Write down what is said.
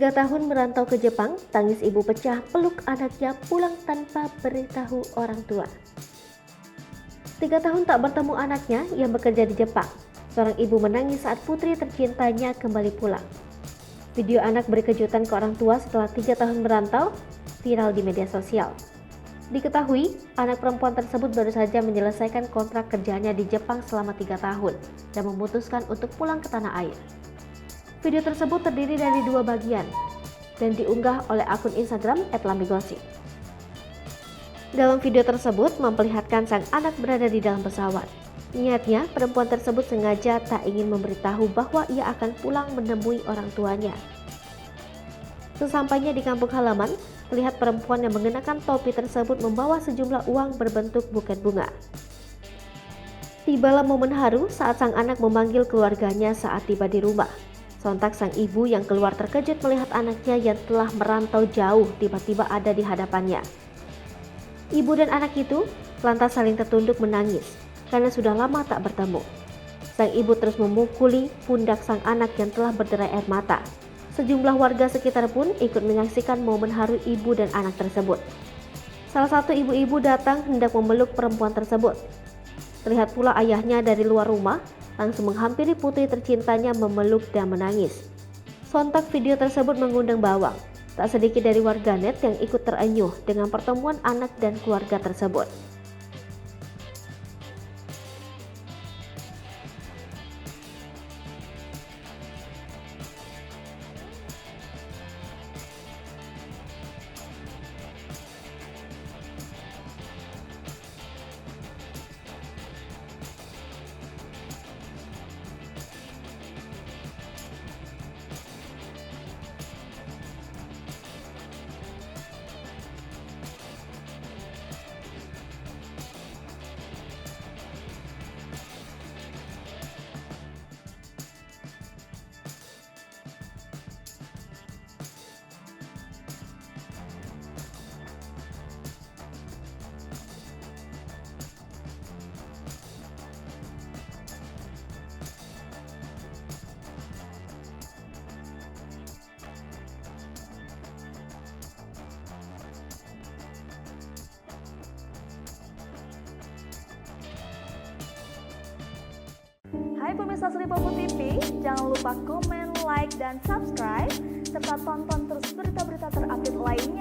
3 tahun merantau ke Jepang, tangis ibu pecah peluk anaknya pulang tanpa beritahu orang tua. 3 tahun tak bertemu anaknya yang bekerja di Jepang. Seorang ibu menangis saat putri tercintanya kembali pulang. Video anak beri kejutan ke orang tua setelah 3 tahun merantau, viral di media sosial. Diketahui, anak perempuan tersebut baru saja menyelesaikan kontrak kerjanya di Jepang selama 3 tahun dan memutuskan untuk pulang ke tanah air. Video tersebut terdiri dari 2 bagian dan diunggah oleh akun Instagram @lamigosip. Dalam video tersebut memperlihatkan sang anak berada di dalam pesawat. Niatnya, perempuan tersebut sengaja tak ingin memberitahu bahwa ia akan pulang menemui orang tuanya. Sesampainya di kampung halaman, terlihat perempuan yang mengenakan topi tersebut membawa sejumlah uang berbentuk buket bunga. Tibalah momen haru saat sang anak memanggil keluarganya saat tiba di rumah. Sontak sang ibu yang keluar terkejut melihat anaknya yang telah merantau jauh tiba-tiba ada di hadapannya. Ibu dan anak itu lantas saling tertunduk menangis karena sudah lama tak bertemu. Sang ibu terus memukuli pundak sang anak yang telah berderai air mata. Sejumlah warga sekitar pun ikut menyaksikan momen haru ibu dan anak tersebut. Salah satu ibu-ibu datang hendak memeluk perempuan tersebut. Terlihat pula ayahnya dari luar rumah langsung menghampiri putri tercintanya memeluk dan menangis. Sontak video tersebut mengundang bawang. Tak sedikit dari warganet yang ikut terenyuh dengan pertemuan anak dan keluarga tersebut. Hai pemirsa Sri Popo TV, jangan lupa komen, like, dan subscribe, serta tonton terus berita-berita terupdate lainnya